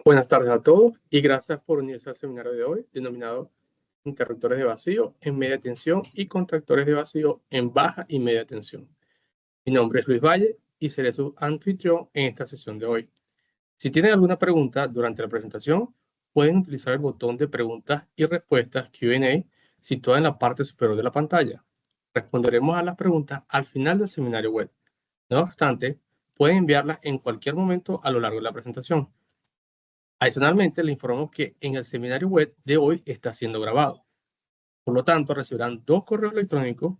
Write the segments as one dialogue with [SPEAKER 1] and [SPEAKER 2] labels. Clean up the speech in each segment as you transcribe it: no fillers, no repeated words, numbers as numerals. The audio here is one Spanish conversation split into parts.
[SPEAKER 1] Buenas tardes a todos y gracias por unirse al seminario de hoy denominado Interruptores de vacío en media tensión y contactores de vacío en baja y media tensión. Mi nombre es Luis Valle y seré su anfitrión en esta sesión de hoy. Si tienen alguna pregunta durante la presentación, pueden utilizar el botón de preguntas y respuestas Q&A situado en la parte superior de la pantalla. Responderemos a las preguntas al final del seminario web. No obstante, pueden enviarlas en cualquier momento a lo largo de la presentación. Adicionalmente, le informo que en el seminario web de hoy está siendo grabado. Por lo tanto, recibirán 2 correos electrónicos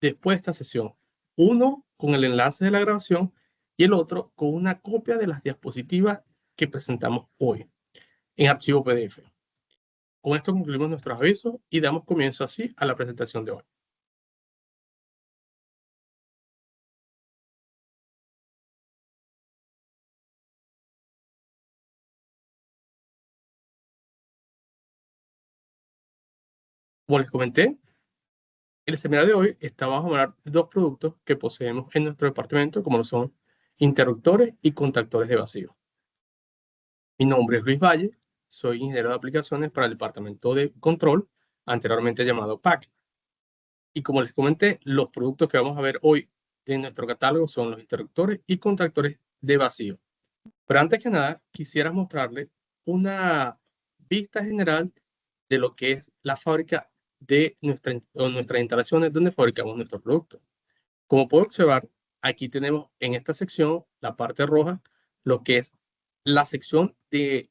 [SPEAKER 1] después de esta sesión. Uno con el enlace de la grabación y el otro con una copia de las diapositivas que presentamos hoy en archivo PDF. Con esto concluimos nuestros avisos y damos comienzo así a la presentación de hoy. Como les comenté, el seminario de hoy vamos a hablar de 2 productos que poseemos en nuestro departamento, como lo son interruptores y contactores de vacío. Mi nombre es Luis Valle, soy ingeniero de aplicaciones para el departamento de control, anteriormente llamado PAC. Y como les comenté, los productos que vamos a ver hoy en nuestro catálogo son los interruptores y contactores de vacío. Pero antes que nada, quisiera mostrarles una vista general de lo que es la fábrica de nuestras instalaciones donde fabricamos nuestros productos. Como pueden observar, aquí tenemos en esta sección, la parte roja, lo que es la sección de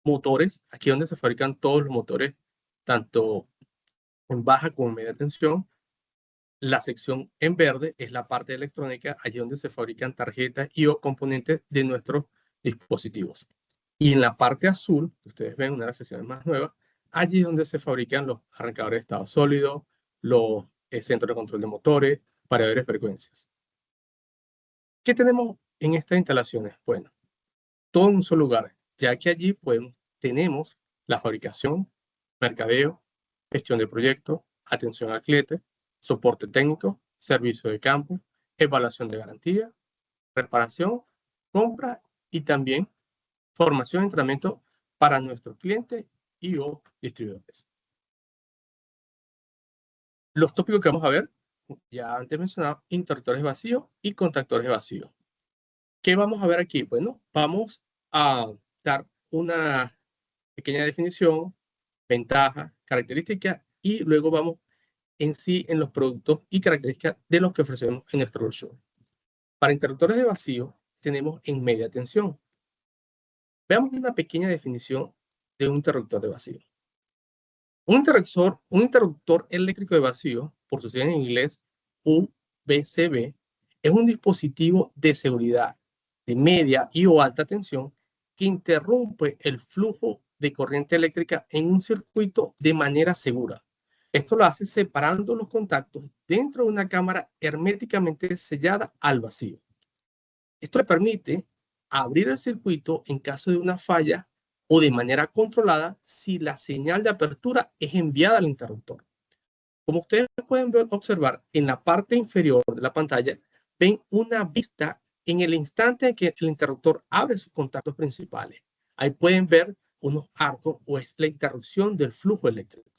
[SPEAKER 1] motores, aquí donde se fabrican todos los motores, tanto en baja como en media tensión. La sección en verde es la parte electrónica, allí donde se fabrican tarjetas y o componentes de nuestros dispositivos. Y en la parte azul, ustedes ven una de las secciones más nuevas, allí es donde se fabrican los arrancadores de estado sólido, los centros de control de motores, variadores de frecuencias. ¿Qué tenemos en estas instalaciones? Bueno, todo en un solo lugar, ya que allí tenemos la fabricación, mercadeo, gestión de proyectos, atención al cliente, soporte técnico, servicio de campo, evaluación de garantía, reparación, compra y también formación y entrenamiento para nuestros clientes y o distribuidores. Los tópicos que vamos a ver, ya antes mencionado, interruptores vacíos y contactores vacíos. ¿Qué vamos a ver aquí? Bueno, vamos a dar una pequeña definición, ventajas, características y luego vamos en sí en los productos y características de los que ofrecemos en nuestro brochure. Para interruptores de vacío tenemos en media tensión. Veamos una pequeña definición de un interruptor de vacío. Un interruptor eléctrico de vacío, por su sigla en inglés UVCB, es un dispositivo de seguridad de media y o alta tensión que interrumpe el flujo de corriente eléctrica en un circuito de manera segura. Esto lo hace separando los contactos dentro de una cámara herméticamente sellada al vacío. Esto le permite abrir el circuito en caso de una falla o de manera controlada si la señal de apertura es enviada al interruptor. Como ustedes pueden observar en la parte inferior de la pantalla, ven una vista en el instante en que el interruptor abre sus contactos principales. Ahí pueden ver unos arcos o es la interrupción del flujo eléctrico,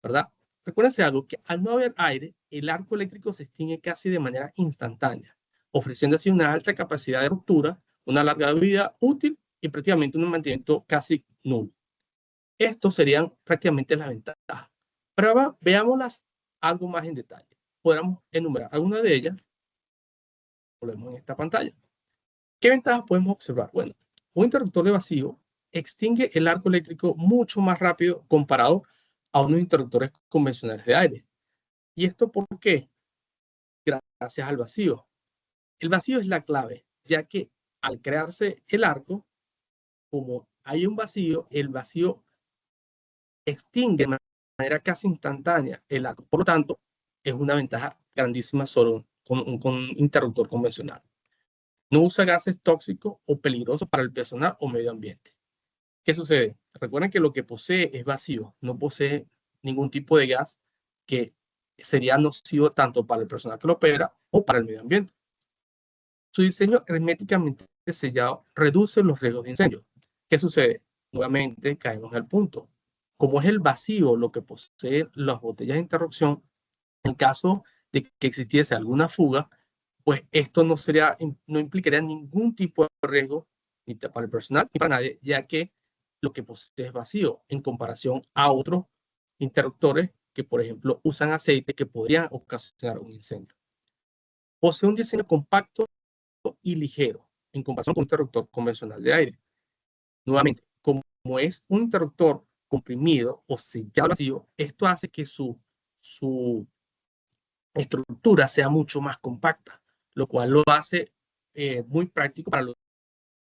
[SPEAKER 1] ¿verdad? Recuérdense algo, que al no haber aire, el arco eléctrico se extingue casi de manera instantánea, ofreciendo así una alta capacidad de ruptura, una larga vida útil y prácticamente un mantenimiento casi nulo. Estos serían prácticamente las ventajas. Pero veámoslas algo más en detalle. Podemos enumerar algunas de ellas. Volvemos en esta pantalla. ¿Qué ventajas podemos observar? Bueno, un interruptor de vacío extingue el arco eléctrico mucho más rápido comparado a unos interruptores convencionales de aire. ¿Y esto por qué? Gracias al vacío. El vacío es la clave, ya que al crearse el arco, como hay un vacío, el vacío extingue de manera casi instantánea el arco. Por lo tanto, es una ventaja grandísima solo con un interruptor convencional. No usa gases tóxicos o peligrosos para el personal o medio ambiente. ¿Qué sucede? Recuerden que lo que posee es vacío, no posee ningún tipo de gas que sería nocivo tanto para el personal que lo opera o para el medio ambiente. Su diseño herméticamente sellado reduce los riesgos de incendio. ¿Qué sucede? Nuevamente caemos al punto. Como es el vacío lo que posee las botellas de interrupción, en caso de que existiese alguna fuga, pues esto no implicaría ningún tipo de riesgo ni para el personal ni para nadie, ya que lo que posee es vacío en comparación a otros interruptores que, por ejemplo, usan aceite que podrían ocasionar un incendio. Posee un diseño compacto y ligero en comparación con un interruptor convencional de aire. Nuevamente, como es un interruptor comprimido o sellado vacío, esto hace que su estructura sea mucho más compacta, lo cual lo hace muy práctico para los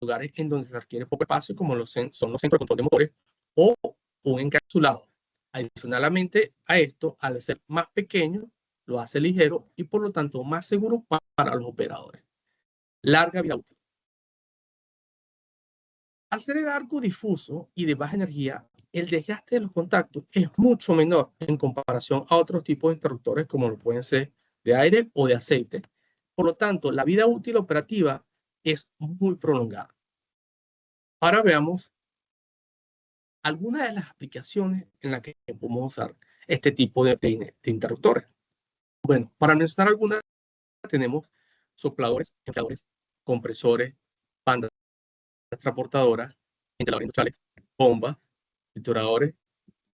[SPEAKER 1] lugares en donde se requiere poco espacio, como son los centros de control de motores o un encapsulado. Adicionalmente a esto, al ser más pequeño, lo hace ligero y por lo tanto más seguro para los operadores. Larga vida útil. Al ser el arco difuso y de baja energía, el desgaste de los contactos es mucho menor en comparación a otros tipos de interruptores como lo pueden ser de aire o de aceite. Por lo tanto, la vida útil operativa es muy prolongada. Ahora veamos algunas de las aplicaciones en las que podemos usar este tipo de interruptores. Bueno, para mencionar algunas, tenemos sopladores, enfriadores, compresores, bandas transportadoras, ventiladores industriales, bombas, trituradores,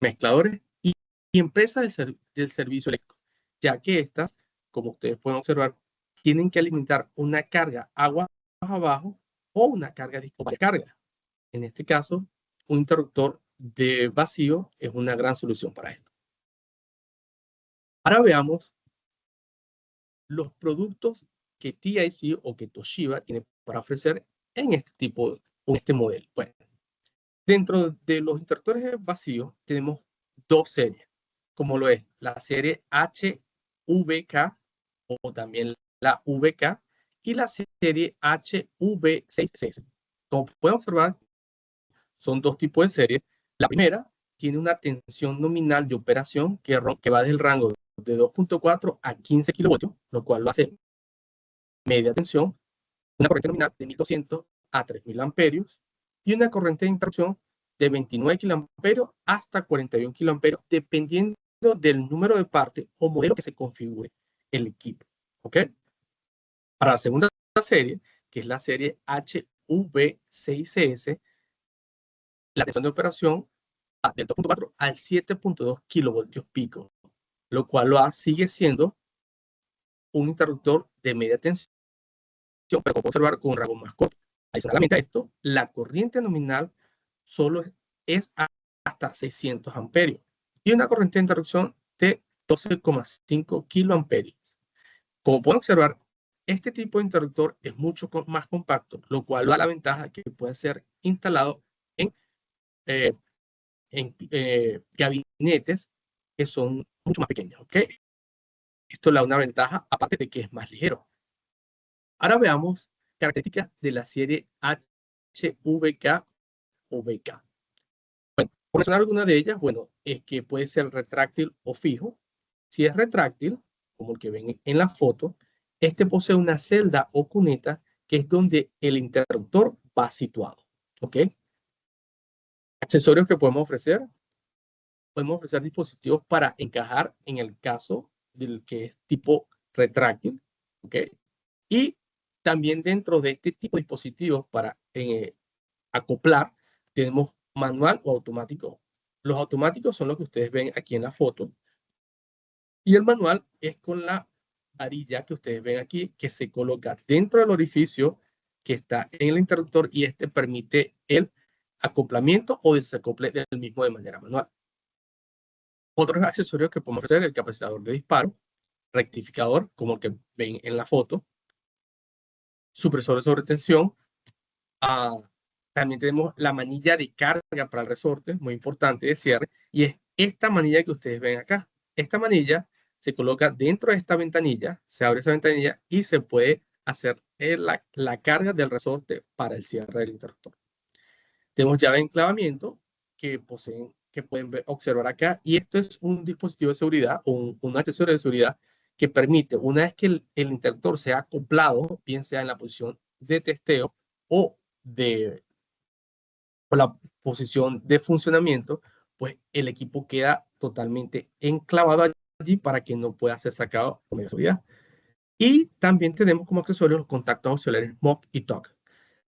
[SPEAKER 1] mezcladores y empresas del servicio eléctrico, ya que estas, como ustedes pueden observar, tienen que alimentar una carga agua abajo o una carga disco de carga. En este caso, un interruptor de vacío es una gran solución para esto. Ahora veamos los productos que TIC o que Toshiba tiene para ofrecer en este modelo. Bueno, dentro de los interruptores vacíos tenemos dos series, como lo es la serie HVK o también la VK y la serie HV6CS. Como pueden observar, son dos tipos de series. La primera tiene una tensión nominal de operación que va desde el rango de 2.4 a 15 kilovoltios, lo cual lo hace media tensión, una corriente nominal de 1200 a 3000 amperios y una corriente de interrupción de 29 kiloamperios hasta 41 kiloamperios, dependiendo del número de partes o modelo que se configure el equipo. ¿Ok? Para la segunda serie, que es la serie HV6CS, la tensión de operación va del 2.4 al 7.2 kilovoltios pico, lo cual sigue siendo un interruptor de media tensión, pero como observar con un rango más corto. Adicionalmente a esto, la corriente nominal solo es hasta 600 amperios y una corriente de interrupción de 12,5 kiloamperios. Como pueden observar, este tipo de interruptor es mucho más compacto, lo cual da la ventaja que puede ser instalado en gabinetes que son mucho más pequeños. ¿Okay? Esto le da una ventaja, aparte de que es más ligero. Ahora veamos características de la serie HVK o VK. Bueno, por mencionar alguna de ellas, bueno, es que puede ser retráctil o fijo. Si es retráctil, como el que ven en la foto, este posee una celda o cuneta que es donde el interruptor va situado. ¿Ok? Accesorios que podemos ofrecer. Podemos ofrecer dispositivos para encajar en el caso del que es tipo retráctil. ¿Ok? Y también dentro de este tipo de dispositivos para acoplar, tenemos manual o automático. Los automáticos son los que ustedes ven aquí en la foto. Y el manual es con la varilla que ustedes ven aquí, que se coloca dentro del orificio que está en el interruptor y este permite el acoplamiento o desacople del mismo de manera manual. Otros accesorios que podemos ofrecer: el capacitor de disparo, rectificador, como el que ven en la foto, supresor de sobretensión. También tenemos la manilla de carga para el resorte, muy importante, de cierre, y es esta manilla que ustedes ven acá. Esta manilla se coloca dentro de esta ventanilla, se abre esa ventanilla y se puede hacer la carga del resorte para el cierre del interruptor. Tenemos llave de enclavamiento que pueden observar acá, y esto es un dispositivo de seguridad o un accesorio de seguridad que permite, una vez que el interruptor sea acoplado, bien sea en la posición de testeo o de o la posición de funcionamiento, pues el equipo queda totalmente enclavado allí para que no pueda ser sacado con media seguridad. Y también tenemos como accesorios los contactos auxiliares MOC y TOC.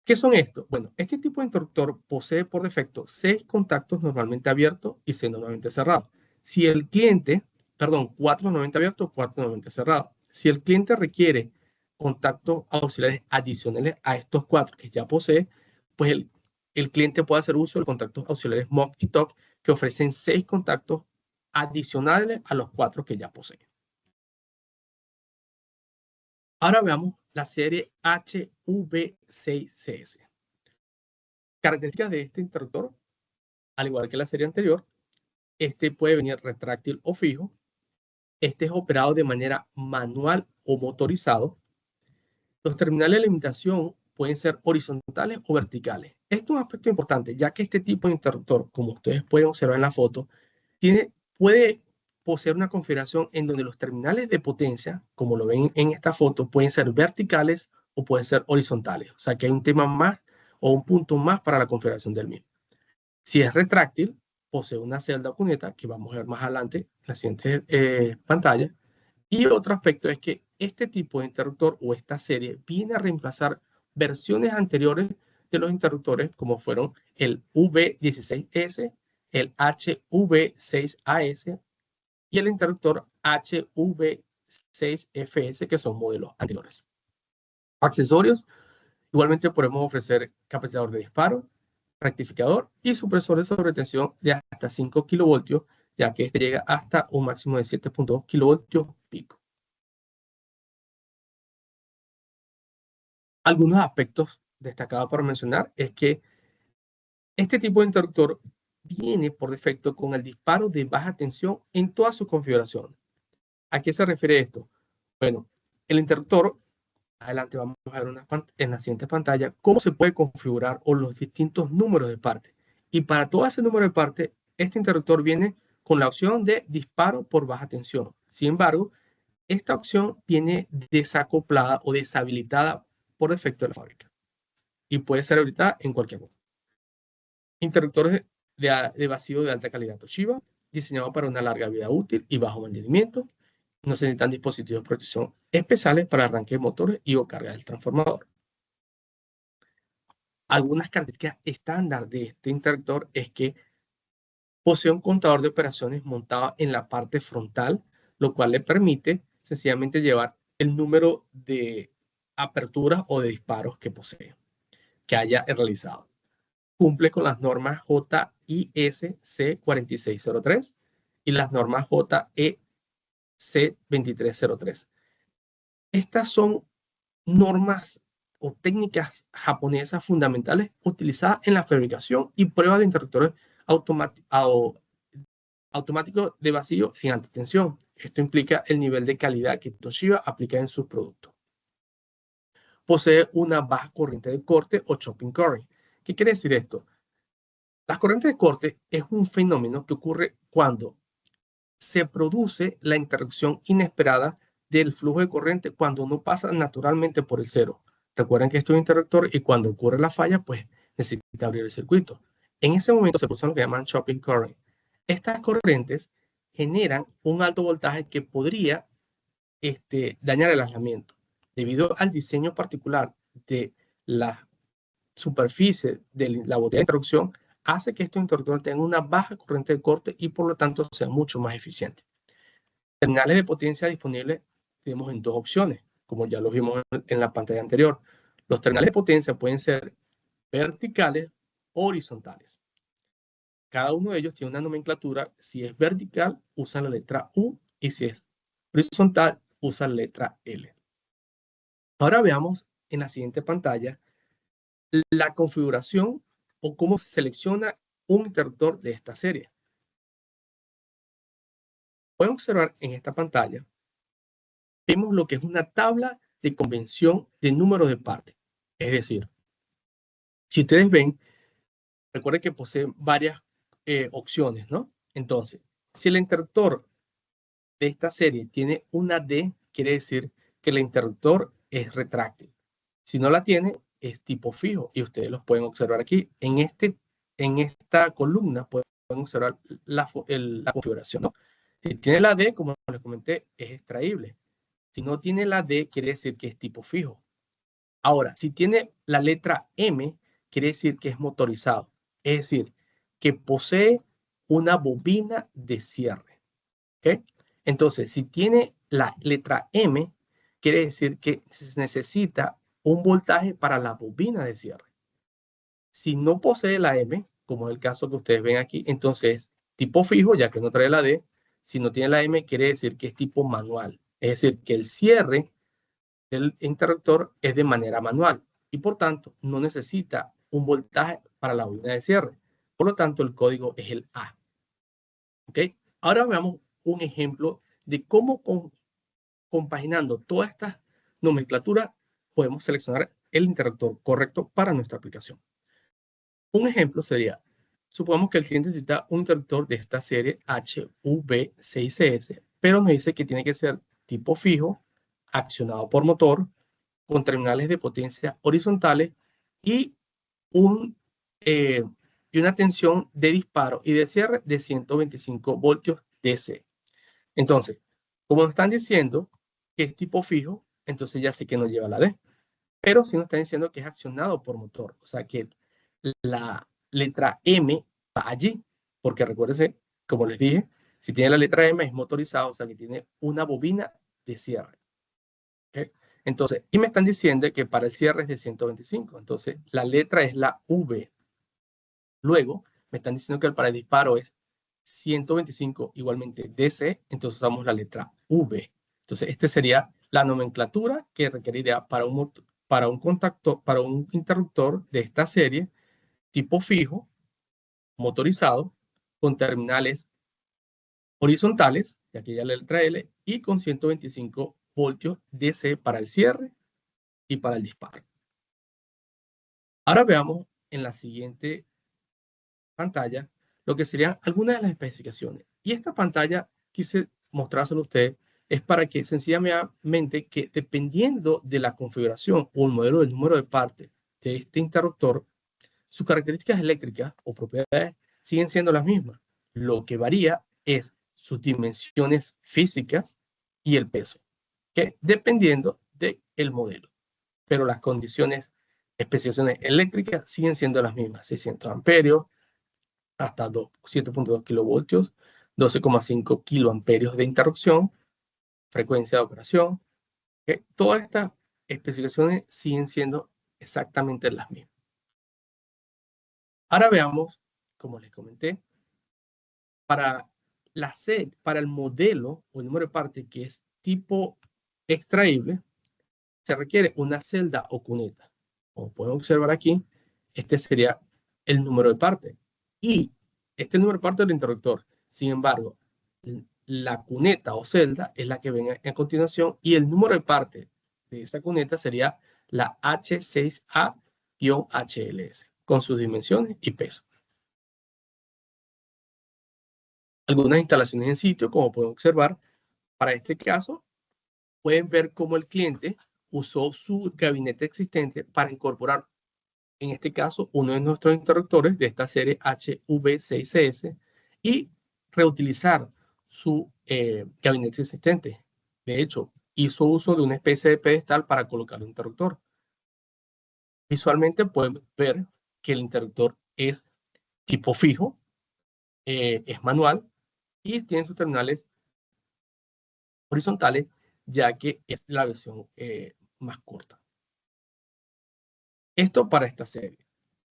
[SPEAKER 1] ¿Qué son estos? Bueno, este tipo de interruptor posee por defecto 6 contactos normalmente abiertos y 6 normalmente cerrados. Si el cliente, perdón, 4 normalmente abiertos, 4 normalmente cerrados. Si el cliente requiere contactos auxiliares adicionales a estos 4 que ya posee, pues el cliente puede hacer uso de contactos auxiliares MOC y TOC que ofrecen 6 contactos adicionales a los 4 que ya posee. Ahora veamos la serie HV6CS. Características de este interruptor, al igual que la serie anterior, este puede venir retráctil o fijo. Este es operado de manera manual o motorizado. Los terminales de limitación pueden ser horizontales o verticales. Esto es un aspecto importante, ya que este tipo de interruptor, como ustedes pueden observar en la foto, puede poseer una configuración en donde los terminales de potencia, como lo ven en esta foto, pueden ser verticales o pueden ser horizontales. O sea que hay un tema más o un punto más para la configuración del mismo. Si es retráctil, posee una celda cuneta que vamos a ver más adelante en la siguiente pantalla. Y otro aspecto es que este tipo de interruptor o esta serie viene a reemplazar versiones anteriores de los interruptores como fueron el V16S, el HV6AS y el interruptor HV6FS, que son modelos anteriores. Accesorios, igualmente podemos ofrecer capacitador de disparo, rectificador y supresor de sobretensión de hasta 5 kilovoltios, ya que este llega hasta un máximo de 7.2 kilovoltios pico. Algunos aspectos destacados para mencionar es que este tipo de interruptor viene por defecto con el disparo de baja tensión en toda su configuración. ¿A qué se refiere esto? Bueno, el interruptor, adelante vamos a ver en la siguiente pantalla, cómo se puede configurar o los distintos números de parte. Y para todo ese número de parte, este interruptor viene con la opción de disparo por baja tensión. Sin embargo, esta opción viene desacoplada o deshabilitada por defecto de la fábrica y puede ser habilitada en cualquier momento. Interruptores de vacío de alta calidad Toshiba, diseñados para una larga vida útil y bajo mantenimiento. No se necesitan dispositivos de protección especiales para arranque de motores y o carga del transformador. Algunas características estándar de este interruptor es que posee un contador de operaciones montado en la parte frontal, lo cual le permite sencillamente llevar el número de aperturas o de disparos que posee, que haya realizado. Cumple con las normas JISC 4603 y las normas JEC 2303. Estas son normas o técnicas japonesas fundamentales utilizadas en la fabricación y prueba de interruptores automáticos de vacío en alta tensión. Esto implica el nivel de calidad que Toshiba aplica en sus productos. Posee una baja corriente de corte o chopping current. ¿Qué quiere decir esto? Las corrientes de corte es un fenómeno que ocurre cuando se produce la interrupción inesperada del flujo de corriente cuando no pasa naturalmente por el cero. Recuerden que esto es un interruptor y cuando ocurre la falla, pues necesita abrir el circuito. En ese momento se produce lo que llaman chopping current. Estas corrientes generan un alto voltaje que podría dañar el aislamiento. Debido al diseño particular de la superficie de la botella de interrupción, hace que estos interruptores tengan una baja corriente de corte y por lo tanto sean mucho más eficientes. Terminales de potencia disponibles tenemos en dos opciones, como ya lo vimos en la pantalla anterior. Los terminales de potencia pueden ser verticales o horizontales. Cada uno de ellos tiene una nomenclatura. Si es vertical, usa la letra U y si es horizontal, usa la letra L. Ahora veamos en la siguiente pantalla la configuración o cómo se selecciona un interruptor de esta serie. Pueden observar en esta pantalla, vemos lo que es una tabla de convención de número de partes. Es decir, si ustedes ven, recuerden que posee varias opciones, ¿no? Entonces, si el interruptor de esta serie tiene una D, quiere decir que el interruptor es retráctil. Si no la tiene, es tipo fijo y ustedes los pueden observar aquí. En este en esta columna pueden observar la configuración, ¿no? Si tiene la D, como les comenté, es extraíble. Si no tiene la D, quiere decir que es tipo fijo. Ahora, si tiene la letra M, quiere decir que es motorizado. Es decir, que posee una bobina de cierre. ¿Okay? Entonces, si tiene la letra M, quiere decir que se necesita un voltaje para la bobina de cierre. Si no posee la M, como es el caso que ustedes ven aquí, entonces tipo fijo, ya que no trae la D. Si no tiene la M, quiere decir que es tipo manual. Es decir, que el cierre del interruptor es de manera manual y por tanto no necesita un voltaje para la bobina de cierre. Por lo tanto, el código es el A. ¿Ok? Ahora veamos un ejemplo de cómo compaginando todas estas nomenclaturas podemos seleccionar el interruptor correcto para nuestra aplicación. Un ejemplo sería, supongamos que el cliente necesita un interruptor de esta serie HV6S, pero nos dice que tiene que ser tipo fijo, accionado por motor, con terminales de potencia horizontales y, y una tensión de disparo y de cierre de 125 voltios DC. Entonces, como nos están diciendo que es tipo fijo, entonces ya sé que no lleva la D. Pero si nos están diciendo que es accionado por motor, o sea que la letra M va allí, porque recuérdense, como les dije, si tiene la letra M es motorizado, o sea que tiene una bobina de cierre. ¿Okay? Entonces, y me están diciendo que para el cierre es de 125, entonces la letra es la V. Luego, me están diciendo que para el disparo es 125 igualmente DC, entonces usamos la letra V. Entonces, esta sería la nomenclatura que requeriría para un interruptor de esta serie, tipo fijo, motorizado, con terminales horizontales, y aquí ya la letra L, y con 125 voltios DC para el cierre y para el disparo. Ahora veamos en la siguiente pantalla lo que serían algunas de las especificaciones. Y esta pantalla quise mostrárselo a ustedes es para que sencillamente que dependiendo de la configuración o el modelo del número de partes de este interruptor, sus características eléctricas o propiedades siguen siendo las mismas. Lo que varía es sus dimensiones físicas y el peso, que dependiendo del modelo. Pero las condiciones, especificaciones eléctricas siguen siendo las mismas. 600 amperios, hasta 7.2 kilovoltios, 12,5 kiloamperios de interrupción, frecuencia de operación. Todas estas especificaciones siguen siendo exactamente las mismas. Ahora veamos, como les comenté, para el modelo o el número de parte que es tipo extraíble, se requiere una celda o cuneta. Como pueden observar aquí, este sería el número de parte. Y este número de parte del interruptor. Sin embargo, la cuneta o celda es la que ven a continuación y el número de parte de esa cuneta sería la H6A-HLS con sus dimensiones y peso. Algunas instalaciones en sitio, como pueden observar, para este caso, pueden ver cómo el cliente usó su gabinete existente para incorporar, en este caso, uno de nuestros interruptores de esta serie HV6S y reutilizar su gabinete existente. De hecho, hizo uso de una especie de pedestal para colocar un interruptor. Visualmente pueden ver que el interruptor es tipo fijo, es manual y tiene sus terminales horizontales, ya que es la versión más corta. Esto para esta serie.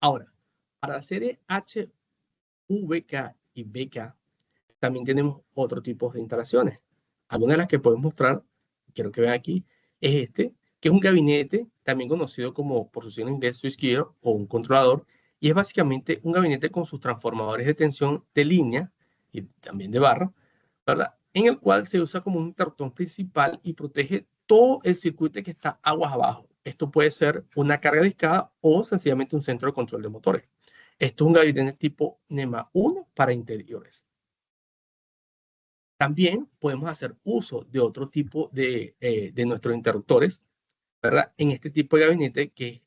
[SPEAKER 1] Ahora, para la serie HVK y BK, también tenemos otro tipo de instalaciones. Algunas de las que podemos mostrar, quiero que vean aquí, es este, que es un gabinete, también conocido como, por su sigla en inglés, switchgear o un controlador, y es básicamente un gabinete con sus transformadores de tensión de línea y también de barra, ¿verdad? En el cual se usa como un interruptor principal y protege todo el circuito que está aguas abajo. Esto puede ser una carga discada o sencillamente un centro de control de motores. Esto es un gabinete tipo NEMA 1 para interiores. También podemos hacer uso de otro tipo de nuestros interruptores, ¿verdad? En este tipo de gabinete que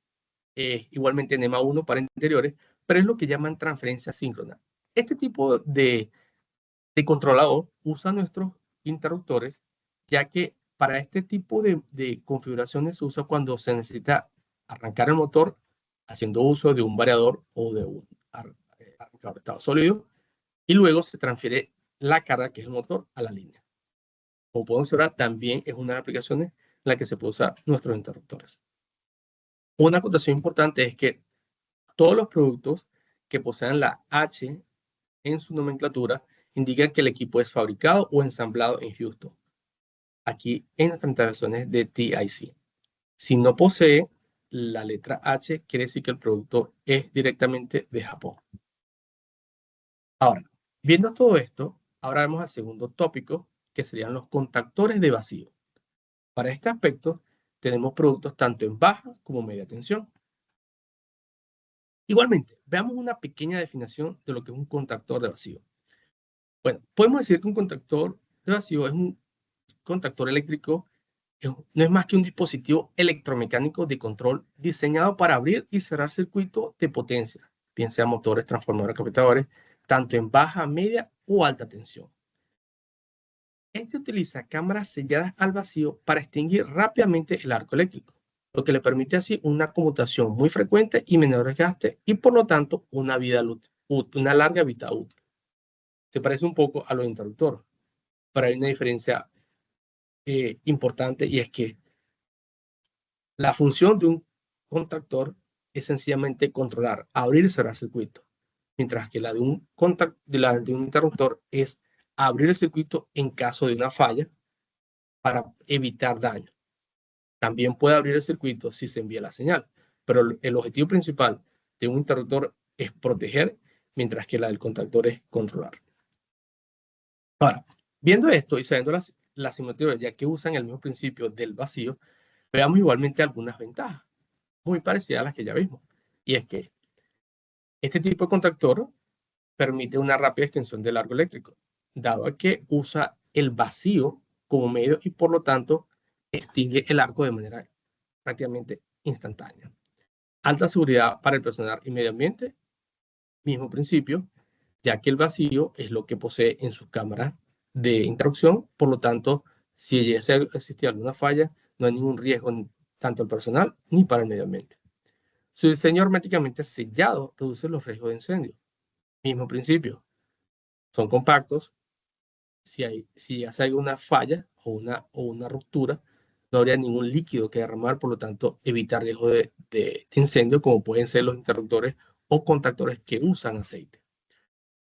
[SPEAKER 1] es igualmente NEMA 1 para interiores, pero es lo que llaman transferencia síncrona. Este tipo de controlador usa nuestros interruptores, ya que para este tipo de configuraciones se usa cuando se necesita arrancar el motor haciendo uso de un variador o de un arrancador de estado sólido, y luego se transfiere la carga, que es el motor, a la línea. Como podemos observar, también es una de las aplicaciones en la que se puede usar nuestros interruptores. Una acotación importante es que todos los productos que posean la H en su nomenclatura indican que el equipo es fabricado o ensamblado en Houston, aquí en las instalaciones de TIC. Si no posee la letra H, quiere decir que el producto es directamente de Japón. Ahora, viendo todo esto, ahora vamos al segundo tópico, que serían los contactores de vacío. Para este aspecto, tenemos productos tanto en baja como media tensión. Igualmente, veamos una pequeña definición de lo que es un contactor de vacío. Bueno, podemos decir que un contactor de vacío es un contactor eléctrico, no es más que un dispositivo electromecánico de control diseñado para abrir y cerrar circuitos de potencia, bien sean motores, transformadores, captadores, tanto en baja, media o alta tensión. Este utiliza cámaras selladas al vacío para extinguir rápidamente el arco eléctrico, lo que le permite así una conmutación muy frecuente y menor desgaste y por lo tanto una larga vida útil. Se parece un poco a los interruptores, pero hay una diferencia importante, y es que la función de un contactor es sencillamente controlar, abrir y cerrar circuitos, mientras que la de un interruptor es abrir el circuito en caso de una falla para evitar daño. También puede abrir el circuito si se envía la señal, pero el objetivo principal de un interruptor es proteger, mientras que la del contactor es controlar. Ahora, viendo esto y sabiendo las similitudes, ya que usan el mismo principio del vacío, veamos igualmente algunas ventajas muy parecidas a las que ya vimos. Y es que este tipo de contactor permite una rápida extensión del largo eléctrico, dado que usa el vacío como medio y por lo tanto extingue el arco de manera prácticamente instantánea. Alta seguridad para el personal y medio ambiente, mismo principio, ya que el vacío es lo que posee en sus cámaras de interrupción, por lo tanto, si llegase a existir alguna falla, no hay ningún riesgo tanto al personal ni para el medio ambiente. Su diseño herméticamente sellado reduce los riesgos de incendio. Mismo principio, son compactos. Si hace alguna falla o una ruptura, no habría ningún líquido que derramar, por lo tanto, evitar riesgo de incendio, como pueden ser los interruptores o contactores que usan aceite.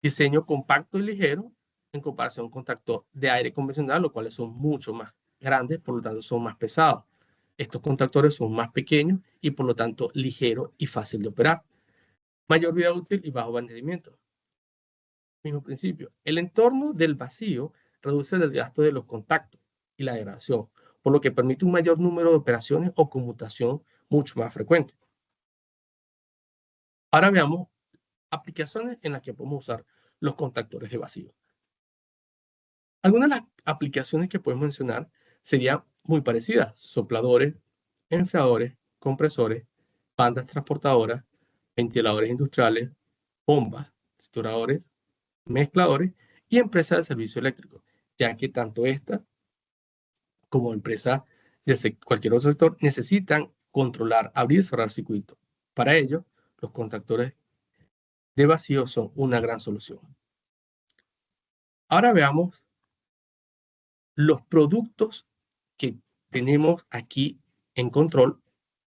[SPEAKER 1] Diseño compacto y ligero en comparación con contactores de aire convencional, los cuales son mucho más grandes, por lo tanto son más pesados. Estos contactores son más pequeños y por lo tanto ligero y fácil de operar. Mayor vida útil y bajo mantenimiento. Mismo principio. El entorno del vacío reduce el desgaste de los contactos y la degradación, por lo que permite un mayor número de operaciones o conmutación mucho más frecuente. Ahora veamos aplicaciones en las que podemos usar los contactores de vacío. Algunas de las aplicaciones que podemos mencionar serían muy parecidas: sopladores, enfriadores, compresores, bandas transportadoras, ventiladores industriales, bombas, trituradores, mezcladores y empresas de servicio eléctrico, ya que tanto esta como empresas de cualquier otro sector necesitan controlar, abrir y cerrar circuitos. Para ello, los contactores de vacío son una gran solución. Ahora veamos los productos que tenemos aquí en control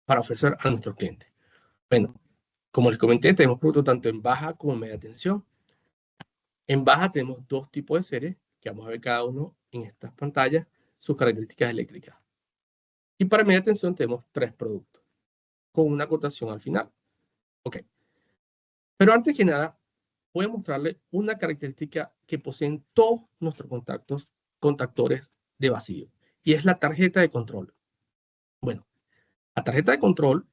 [SPEAKER 1] para ofrecer a nuestros clientes. Bueno, como les comenté, tenemos productos tanto en baja como en media tensión. En baja tenemos dos tipos de series, que vamos a ver cada uno en estas pantallas, sus características eléctricas. Y para media tensión tenemos tres productos, con una acotación al final. Ok. Pero antes que nada, voy a mostrarles una característica que poseen todos nuestros contactores de vacío, y es la tarjeta de control. Bueno, la tarjeta de control,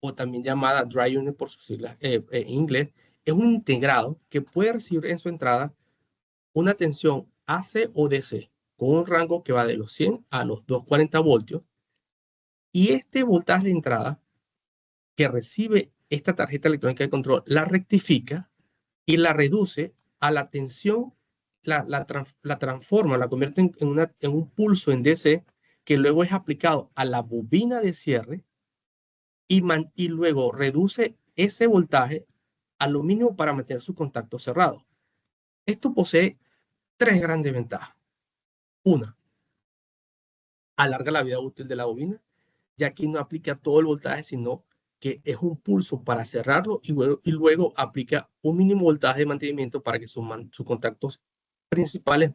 [SPEAKER 1] o también llamada Dry Unit por sus siglas en inglés, es un integrado que puede recibir en su entrada una tensión AC o DC con un rango que va de los 100 a los 240 voltios, y este voltaje de entrada que recibe esta tarjeta electrónica de control la rectifica y la reduce a la tensión, la transforma, la convierte en un pulso en DC que luego es aplicado a la bobina de cierre y luego reduce ese voltaje a lo mínimo para mantener su contacto cerrado. Esto posee tres grandes ventajas. Una, alarga la vida útil de la bobina, ya que no aplica todo el voltaje, sino que es un pulso para cerrarlo y luego aplica un mínimo voltaje de mantenimiento para que sus contactos principales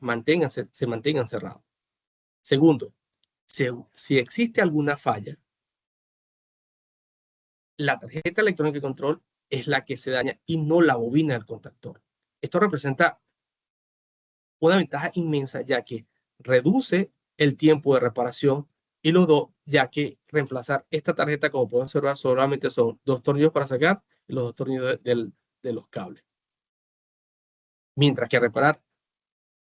[SPEAKER 1] se mantengan cerrados. Segundo, si existe alguna falla, la tarjeta electrónica de control es la que se daña y no la bobina del contactor. Esto representa una ventaja inmensa, ya que reduce el tiempo de reparación y los dos, ya que reemplazar esta tarjeta, como pueden observar, solamente son 2 tornillos para sacar y los 2 tornillos de los cables. Mientras que reparar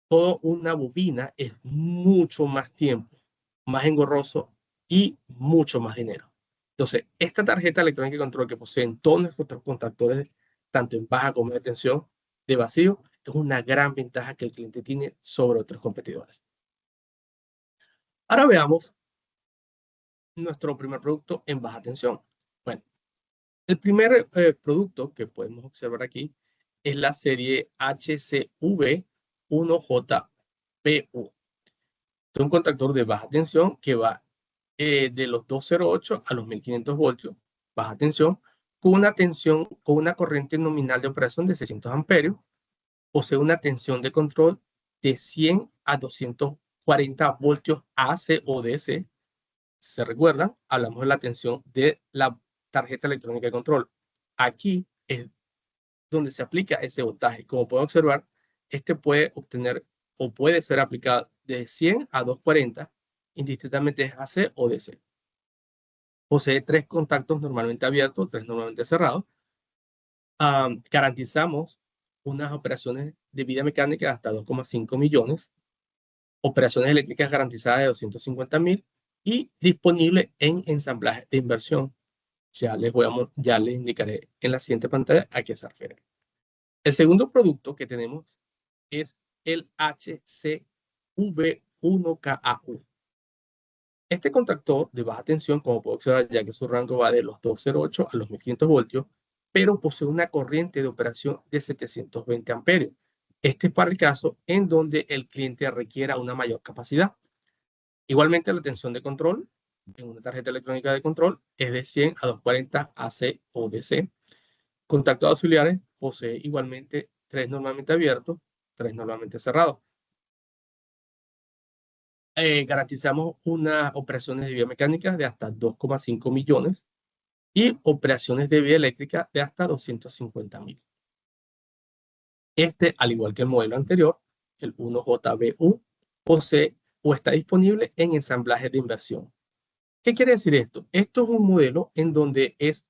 [SPEAKER 1] toda una bobina es mucho más tiempo, más engorroso y mucho más dinero. Entonces, esta tarjeta electrónica de control que poseen todos nuestros contactores, tanto en baja como en tensión de vacío, es una gran ventaja que el cliente tiene sobre otros competidores. Ahora veamos nuestro primer producto en baja tensión. Bueno, el primer producto que podemos observar aquí es la serie HCV1JPU. Es un contactor de baja tensión que va de los 208 a los 1500 voltios, baja tensión, con una corriente nominal de operación de 600 amperios. Posee una tensión de control de 100 a 240 voltios AC o DC. Se recuerdan, hablamos de la tensión de la tarjeta electrónica de control. Aquí es donde se aplica ese voltaje. Como pueden observar, este puede obtener o puede ser aplicado de 100 a 240, indistintamente es AC o DC. Posee 3 contactos normalmente abiertos, 3 normalmente cerrados. Garantizamos unas operaciones de vida mecánica de hasta 2,5 millones, operaciones eléctricas garantizadas de 250.000 y disponible en ensamblaje de inversión. Ya les indicaré en la siguiente pantalla a qué se refiere. El segundo producto que tenemos es el HCV1KAU. Este contactor de baja tensión, como puedo observar, ya que su rango va de los 208 a los 1500 voltios, pero posee una corriente de operación de 720 amperios. Este es para el caso en donde el cliente requiera una mayor capacidad. Igualmente, la tensión de control en una tarjeta electrónica de control es de 100 a 240 AC o DC. Contactos auxiliares posee igualmente 3 normalmente abiertos, 3 normalmente cerrados. Garantizamos unas operaciones de vía mecánica de hasta 2,5 millones y operaciones de vía eléctrica de hasta 250.000. Este, al igual que el modelo anterior, el 1JBU, posee o está disponible en ensamblaje de inversión. ¿Qué quiere decir esto? Esto es un modelo en donde es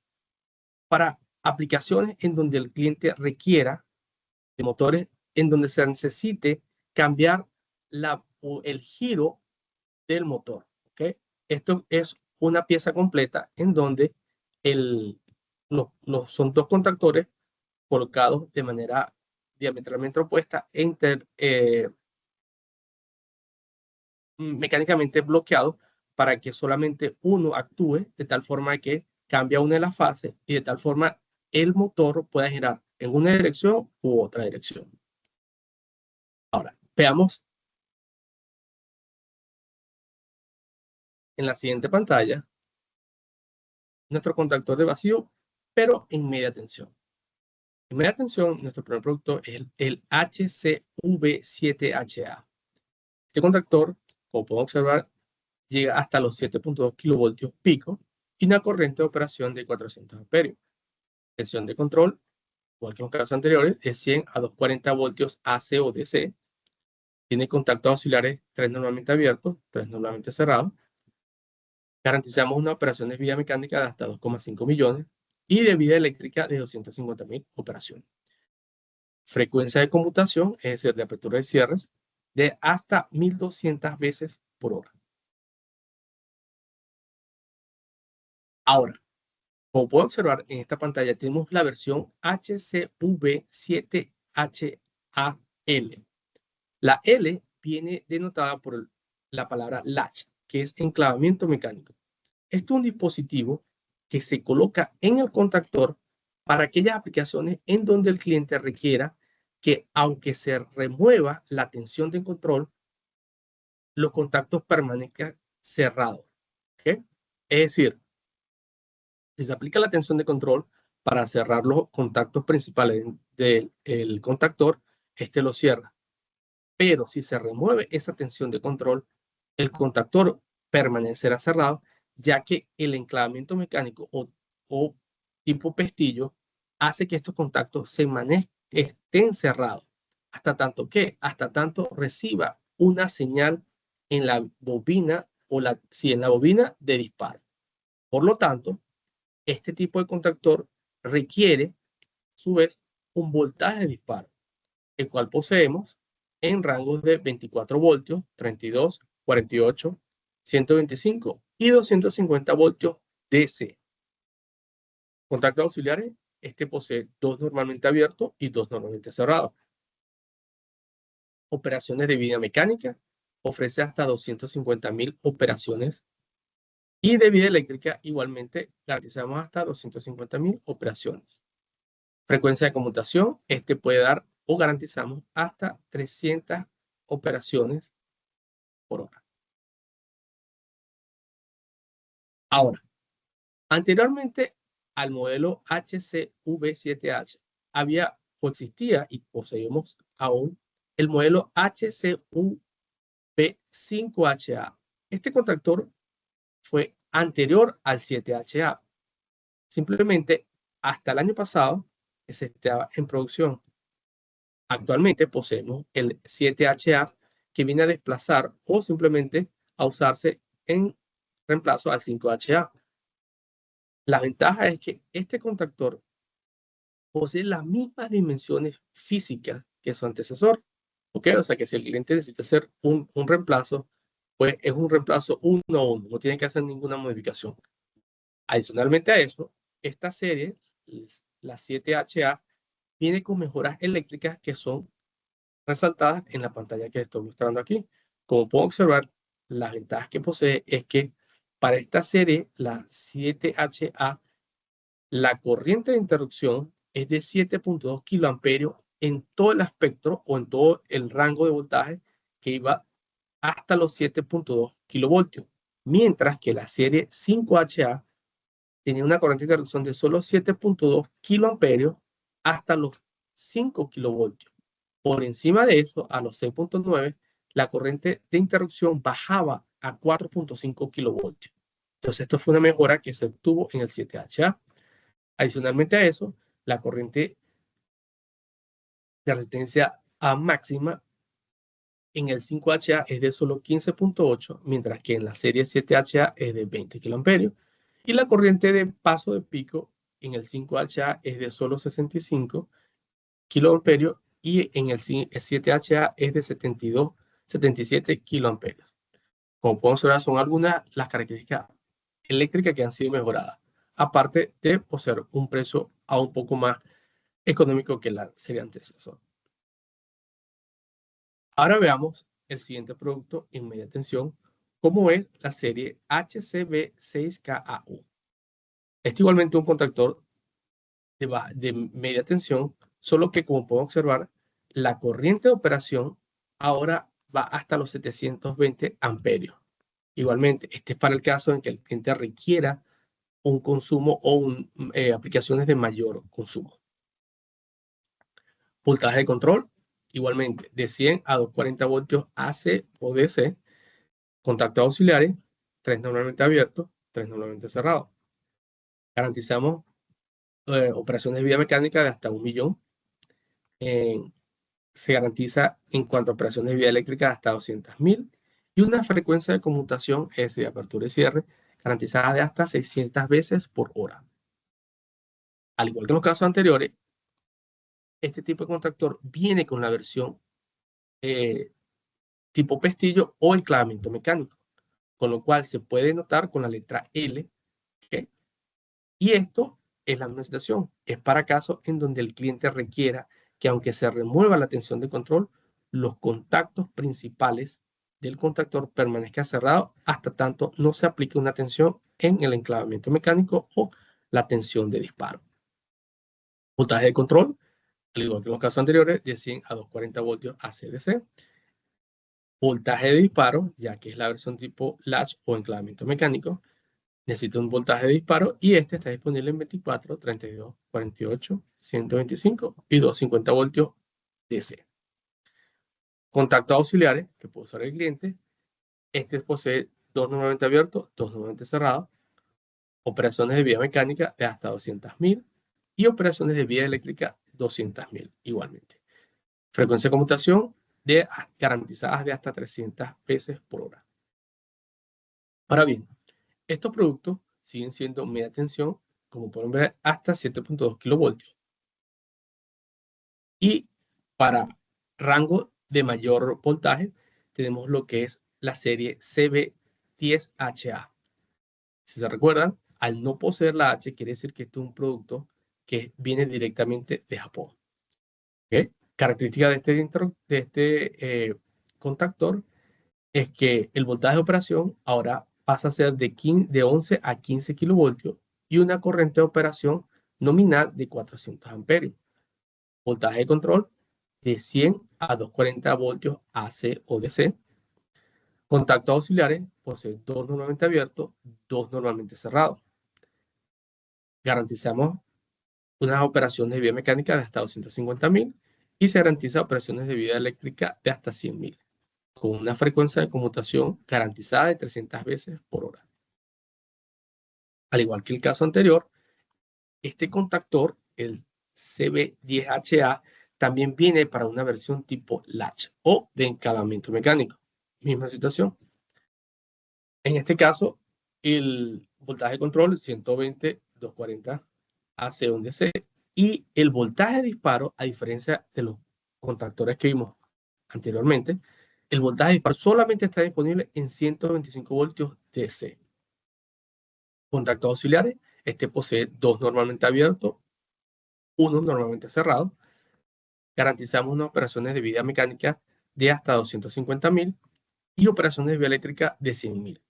[SPEAKER 1] para aplicaciones en donde el cliente requiera de motores en donde se necesite cambiar el giro del motor. ¿Okay? Esto es una pieza completa en donde son 2 contactores colocados de manera diametralmente opuesta mecánicamente bloqueados para que solamente uno actúe de tal forma que cambia una de las fases y de tal forma el motor pueda girar en una dirección u otra dirección. Ahora, veamos en la siguiente pantalla nuestro contactor de vacío, pero en media tensión. En media tensión, nuestro primer producto es el HCV7HA. Este contactor, como podemos observar, llega hasta los 7.2 kilovoltios pico y una corriente de operación de 400 amperios. Tensión de control, igual que en los casos anteriores, es 100 a 240 voltios AC o DC. Tiene contactos auxiliares, 3 normalmente abiertos, 3 normalmente cerrados. Garantizamos una operación de vía mecánica de hasta 2,5 millones y de vida eléctrica de 250.000 operaciones. Frecuencia de conmutación, es decir, de apertura y cierres, de hasta 1200 veces por hora. Ahora, Como pueden observar en esta pantalla, tenemos la versión HCV7HAL. La L viene denotada por la palabra latch, que es enclavamiento mecánico. Esto es un dispositivo que se coloca en el contactor para aquellas aplicaciones en donde el cliente requiera que, aunque se remueva la tensión de control, los contactos permanezcan cerrados. ¿Okay? Es decir, si se aplica la tensión de control para cerrar los contactos principales del contactor, este lo cierra. Pero si se remueve esa tensión de control, el contactor permanecerá cerrado, ya que el enclavamiento mecánico o tipo pestillo hace que estos contactos estén cerrados hasta tanto reciba una señal en la bobina en la bobina de disparo. Por lo tanto, este tipo de contactor requiere, a su vez, un voltaje de disparo, el cual poseemos en rangos de 24 voltios, 32, 48, 125 y 250 voltios DC. Contactos auxiliares, este posee dos normalmente abiertos y dos normalmente cerrados. Operaciones de vida mecánica, ofrece hasta 250.000 operaciones. Y de vida eléctrica, igualmente, garantizamos hasta 250.000 operaciones. Frecuencia de conmutación, este puede dar o garantizamos hasta 300 operaciones por hora. Ahora, anteriormente al modelo HCV7H había o existía y poseemos aún el modelo HCV5HA. Este contactor fue anterior al 7HA. Simplemente hasta el año pasado se estaba en producción. Actualmente poseemos el 7HA que viene a desplazar o simplemente a usarse en reemplazo al 5HA. La ventaja es que este contactor posee las mismas dimensiones físicas que su antecesor. ¿Ok? O sea que si el cliente necesita hacer un reemplazo, pues es un reemplazo uno a uno, no tiene que hacer ninguna modificación. Adicionalmente a eso, esta serie, la 7HA, viene con mejoras eléctricas que son resaltadas en la pantalla que estoy mostrando aquí. Como puedo observar, las ventajas que posee es que para esta serie, la 7HA, la corriente de interrupción es de 7.2 kiloamperios en todo el espectro o en todo el rango de voltaje que iba hasta los 7.2 kilovoltios, mientras que la serie 5HA tenía una corriente de interrupción de solo 7.2 kiloamperios hasta los 5 kilovoltios. Por encima de eso, a los 6.9, la corriente de interrupción bajaba a 4.5 kilovoltios. Entonces, esto fue una mejora que se obtuvo en el 7HA. Adicionalmente a eso, la corriente de resistencia a máxima en el 5HA es de solo 15.8, mientras que en la serie 7HA es de 20 kiloamperios. Y la corriente de paso de pico en el 5HA es de solo 65 kiloamperios y en el 7HA es de 77 kiloamperios. Como podemos ver, son algunas las características eléctricas que han sido mejoradas, aparte de poseer un precio aún un poco más económico que la serie antecesor. Ahora veamos el siguiente producto en media tensión, como es la serie HCV6KAU. Este igualmente un contactor de media tensión, solo que como podemos observar, la corriente de operación ahora va hasta los 720 amperios. Igualmente, este es para el caso en que el cliente requiera un consumo o aplicaciones de mayor consumo. Voltaje de control, igualmente, de 100 a 240 voltios AC o DC. Contactos auxiliares, 3 normalmente abiertos, 3 normalmente cerrados. Garantizamos operaciones de vía mecánica de hasta 1 millón. Se garantiza en cuanto a operaciones de vía eléctrica hasta 200.000 y una frecuencia de conmutación, es de apertura y cierre, garantizada de hasta 600 veces por hora. Al igual que en los casos anteriores, este tipo de contactor viene con la versión tipo pestillo o enclavamiento mecánico, con lo cual se puede notar con la letra L, ¿okay? Y esto es la misma situación. Es para casos en donde el cliente requiera que aunque se remueva la tensión de control, los contactos principales del contactor permanezcan cerrados hasta tanto no se aplique una tensión en el enclavamiento mecánico o la tensión de disparo. Voltaje de control, al igual que en los casos anteriores, de 100 a 240 voltios AC/DC. Voltaje de disparo, ya que es la versión tipo latch o enclavamiento mecánico, necesita un voltaje de disparo y este está disponible en 24, 32, 48, 125 y 250 voltios DC. Contactos auxiliares que puede usar el cliente. Este posee dos normalmente abiertos, dos normalmente cerrados. Operaciones de vía mecánica de hasta 200.000 y operaciones de vía eléctrica 200.000 igualmente. Frecuencia de conmutación garantizadas de hasta 300 veces por hora. Ahora bien, estos productos siguen siendo media tensión, como pueden ver, hasta 7.2 kilovoltios. Y para rango de mayor voltaje, tenemos lo que es la serie CB10HA. Si se recuerdan, al no poseer la H, quiere decir que este es un producto que viene directamente de Japón. ¿Okay? Característica de este contactor es que el voltaje de operación ahora pasa a ser de 11 a 15 kilovoltios y una corriente de operación nominal de 400 amperios. Voltaje de control de 100 a 240 voltios AC o DC. Contactos auxiliares posee dos normalmente abiertos, dos normalmente cerrados. Garantizamos unas operaciones de vía mecánica de hasta 250.000 y se garantiza operaciones de vía eléctrica de hasta 100.000, con una frecuencia de conmutación garantizada de 300 veces por hora. Al igual que el caso anterior, este contactor, el CB10HA, también viene para una versión tipo latch o de encalamiento mecánico. Misma situación. En este caso, el voltaje de control 120, 240 AC/DC y el voltaje de disparo, a diferencia de los contactores que vimos anteriormente, el voltaje de disparo solamente está disponible en 125 voltios DC. Contactos auxiliares, este posee dos normalmente abiertos, uno normalmente cerrado. Garantizamos unas operaciones de vía mecánica de hasta 250.000 y operaciones de vía eléctrica de 100.000.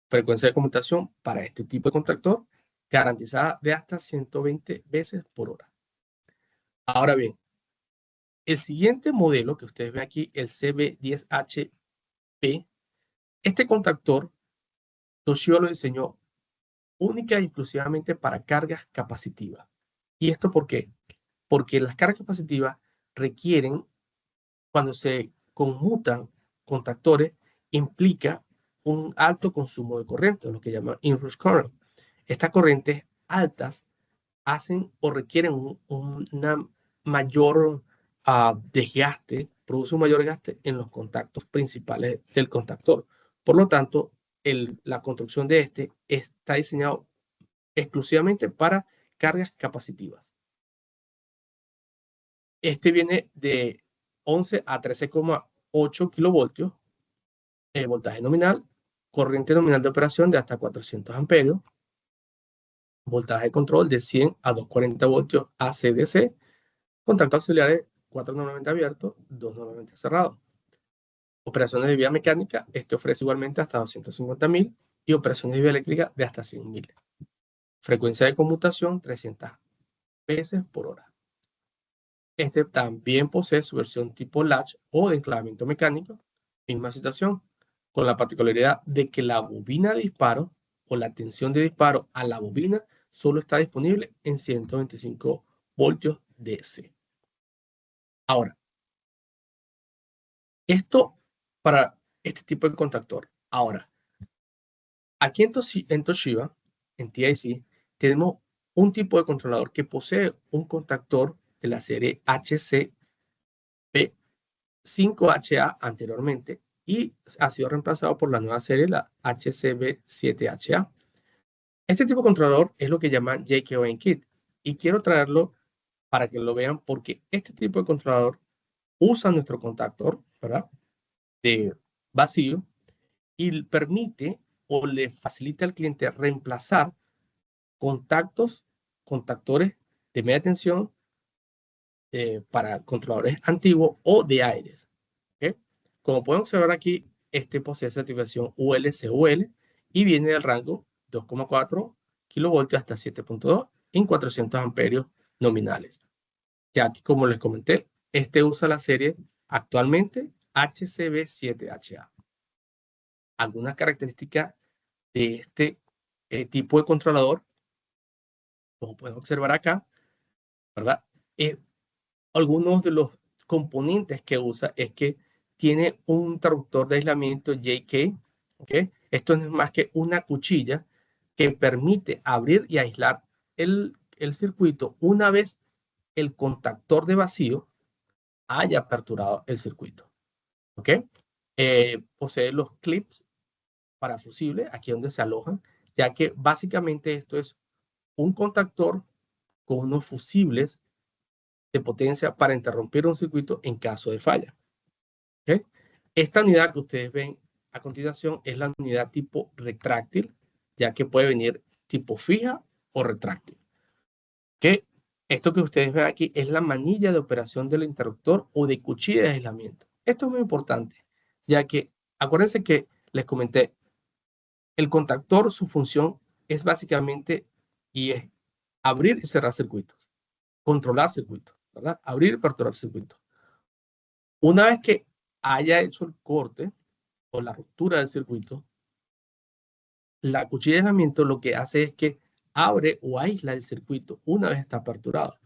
[SPEAKER 1] Frecuencia de conmutación para este tipo de contactor garantizada de hasta 120 veces por hora. Ahora bien, el siguiente modelo que ustedes ven aquí, el CB10HP, este contactor Toshiba lo diseñó única y exclusivamente para cargas capacitivas. ¿Y esto por qué? Porque las cargas capacitivas requieren, cuando se conmutan contactores, implica un alto consumo de corriente, lo que llaman inrush current. Estas corrientes altas hacen o requieren una mayor desgaste, produce un mayor desgaste en los contactos principales del contactor. Por lo tanto, la construcción de este está diseñado exclusivamente para cargas capacitivas. Este viene de 11 a 13,8 kilovoltios, voltaje nominal, corriente nominal de operación de hasta 400 amperios, voltaje de control de 100 a 240 voltios AC/DC, contactos auxiliares 4 normalmente abiertos, 2 normalmente cerrados. Operaciones de vía mecánica, este ofrece igualmente hasta 250.000 y operaciones de vía eléctrica de hasta 100.000. Frecuencia de conmutación 300 veces por hora. Este también posee su versión tipo latch o de enclavamiento mecánico. Misma situación, con la particularidad de que la bobina de disparo o la tensión de disparo a la bobina solo está disponible en 125 voltios DC. Ahora, esto para este tipo de contactor. Ahora, aquí en Toshiba, en TIC, tenemos un tipo de controlador que posee un contactor de la serie HCB5HA anteriormente y ha sido reemplazado por la nueva serie, la HCB7HA. Este tipo de controlador es lo que llaman JKON Kit y quiero traerlo para que lo vean porque este tipo de controlador usa nuestro contactor, ¿verdad?, de vacío y permite o le facilita al cliente reemplazar contactores de media tensión para controladores antiguos o de aires. ¿Okay? Como pueden observar aquí, este posee certificación UL-CUL y viene del rango 2,4 kilovoltios hasta 7,2 en 400 amperios nominales. Ya aquí, como les comenté, este usa la serie actualmente HCB7HA. Algunas características de este tipo de controlador, como pueden observar acá, ¿verdad? Algunos de los componentes que usa es que tiene un interruptor de aislamiento JK, ¿okay? Esto no es más que una cuchilla que permite abrir y aislar el circuito una vez el contactor de vacío haya aperturado el circuito. ¿Ok? Posee los clips para fusibles, aquí donde se alojan, ya que básicamente esto es un contactor con unos fusibles de potencia para interrumpir un circuito en caso de falla. ¿Okay? Esta unidad que ustedes ven a continuación es la unidad tipo retráctil, ya que puede venir tipo fija o retráctil. ¿Okay? Esto que ustedes ven aquí es la manilla de operación del interruptor o de cuchilla de aislamiento. Esto es muy importante, ya que acuérdense que les comenté, el contactor, su función es básicamente y es abrir y cerrar circuitos, controlar circuitos, ¿verdad? Abrir y aperturar circuitos. Una vez que haya hecho el corte o la ruptura del circuito, la cuchilla de aislamiento lo que hace es que abre o aísla el circuito una vez está aperturado.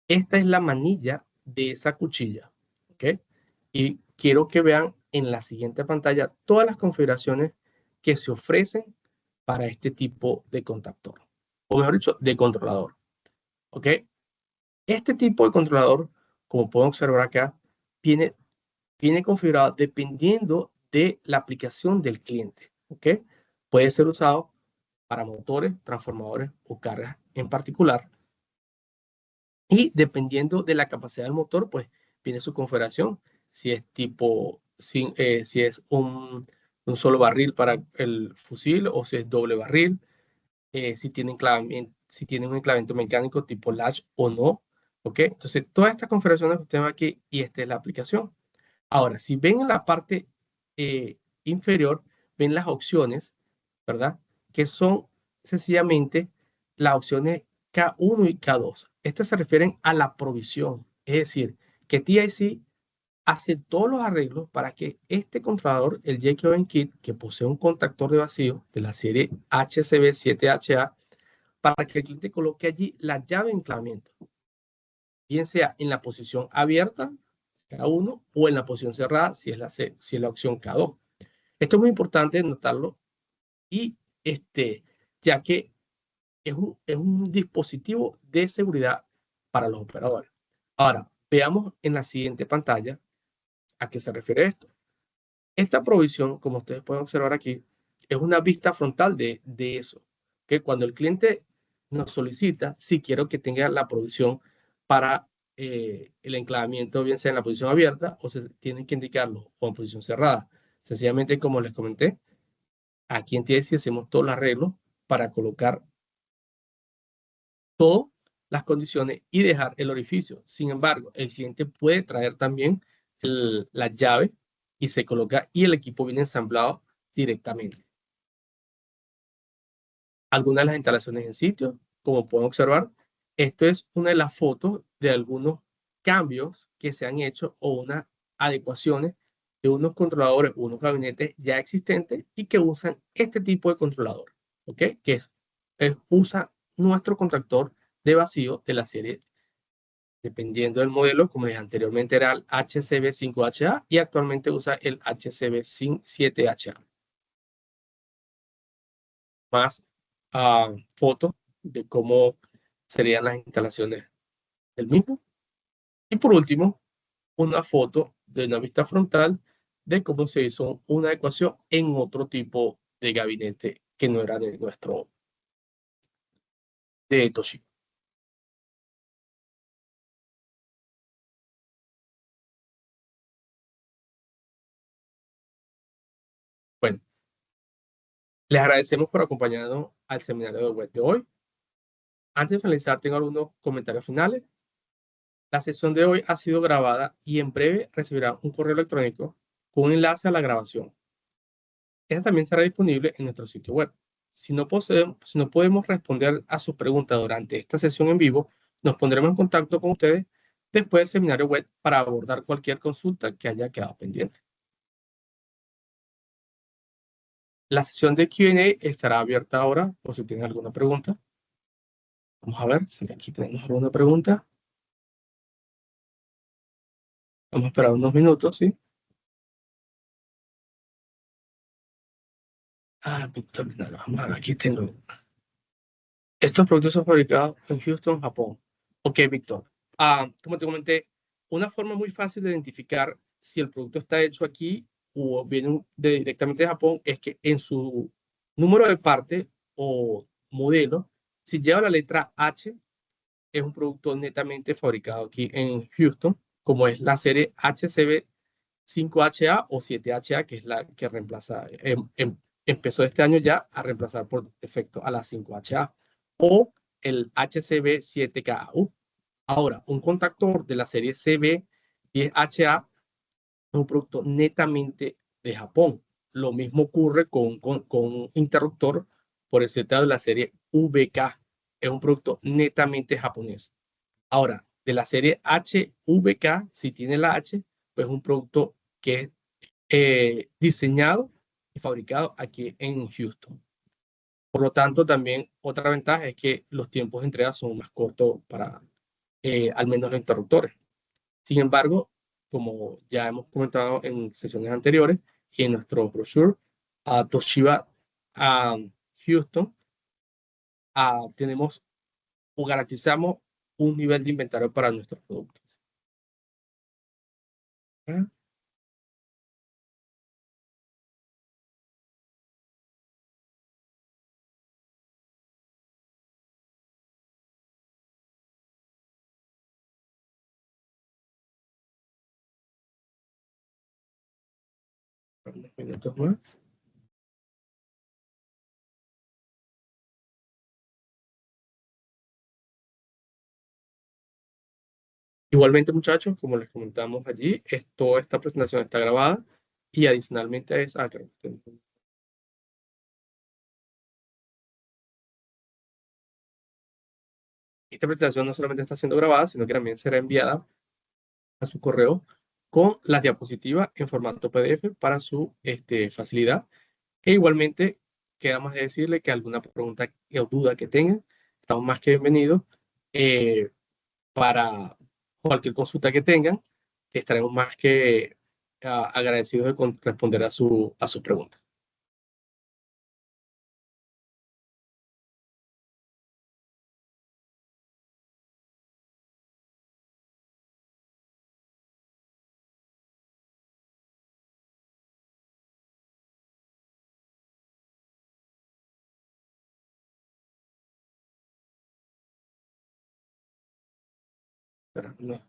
[SPEAKER 1] Esta es la manilla de esa cuchilla, ¿ok? Y quiero que vean en la siguiente pantalla todas las configuraciones que se ofrecen para este tipo de contactor, o mejor dicho, de controlador, ¿ok? Este tipo de controlador, como pueden observar acá, viene configurado dependiendo de la aplicación del cliente, ¿ok? Puede ser usado para motores, transformadores o cargas en particular. Y dependiendo de la capacidad del motor, pues viene su configuración. Si es tipo, si es un solo barril para el fusil o si es doble barril, si tiene un enclavamiento mecánico tipo latch o no. ¿Ok? Entonces, todas estas configuraciones que usted ve aquí y esta es la aplicación. Ahora, si ven en la parte inferior, ven las opciones, ¿verdad? Que son sencillamente las opciones K1 y K2. Estas se refieren a la provisión, es decir, que TIC hace todos los arreglos para que este controlador, el JKON Kit, que posee un contactor de vacío de la serie HCB7HA, para que el cliente coloque allí la llave de enclavamiento, bien sea en la posición abierta, K1, o en la posición cerrada, si es la opción K2. Esto es muy importante notarlo, y ya que es un dispositivo de seguridad para los operadores. Ahora, veamos en la siguiente pantalla a qué se refiere esto. Esta provisión, como ustedes pueden observar aquí, es una vista frontal de eso. Que cuando el cliente nos solicita, si quiero que tenga la provisión para el enclavamiento, bien sea en la posición abierta o se tienen que indicarlo o en posición cerrada. Sencillamente, como les comenté, aquí en TIC hacemos todo el arreglo para colocar todas las condiciones y dejar el orificio. Sin embargo, el cliente puede traer también la llave y se coloca y el equipo viene ensamblado directamente. Algunas de las instalaciones en sitio, como pueden observar, esto es una de las fotos de algunos cambios que se han hecho o unas adecuaciones de unos controladores, unos gabinetes ya existentes y que usan este tipo de controlador, ¿ok? Que usa nuestro contactor de vacío de la serie, dependiendo del modelo, como dije anteriormente era el HCB5HA y actualmente usa el HCB7HA. Más fotos de cómo serían las instalaciones del mismo. Y por último, una foto de una vista frontal de cómo se hizo una adecuación en otro tipo de gabinete que no era de de Toshiba. Bueno, les agradecemos por acompañarnos al seminario de web de hoy. Antes de finalizar, tengo algunos comentarios finales. La sesión de hoy ha sido grabada y en breve recibirá un correo electrónico con un enlace a la grabación. Esta también será disponible en nuestro sitio web. Si no podemos responder a sus preguntas durante esta sesión en vivo, nos pondremos en contacto con ustedes después del seminario web para abordar cualquier consulta que haya quedado pendiente. La sesión de Q&A estará abierta ahora por si tienen alguna pregunta. Vamos a ver si aquí tenemos alguna pregunta. Vamos a esperar unos minutos, ¿sí? Víctor, vamos a ver, aquí tengo. Estos productos son fabricados en Houston, Japón. Ok, Víctor. Como te comenté, una forma muy fácil de identificar si el producto está hecho aquí o viene directamente de Japón es que en su número de parte o modelo, si lleva la letra H, es un producto netamente fabricado aquí en Houston, como es la serie HCB 5HA o 7HA, que es la que reemplaza, empezó este año ya a reemplazar por defecto a la 5HA o el HCB 7KU. Ahora, un contactor de la serie CB10HA es un producto netamente de Japón. Lo mismo ocurre con un interruptor por el Z de la serie VK. Es un producto netamente japonés. Ahora, de la serie HVK, si tiene la H, pues es un producto que es diseñado y fabricado aquí en Houston. Por lo tanto, también otra ventaja es que los tiempos de entrega son más cortos para al menos los interruptores. Sin embargo, como ya hemos comentado en sesiones anteriores y en nuestro brochure, a Toshiba a Houston, tenemos o garantizamos un nivel de inventario para nuestros productos. ¿Ah? Unos minutos más. Igualmente, muchachos, como les comentamos allí, toda esta presentación está grabada y adicionalmente a eso, esta presentación no solamente está siendo grabada, sino que también será enviada a su correo con las diapositivas en formato PDF para su facilidad. E igualmente, queda más de decirle que alguna pregunta o duda que tengan, estamos más que bienvenidos para cualquier consulta que tengan. Estaremos más que agradecidos de responder a sus preguntas. Pero, no.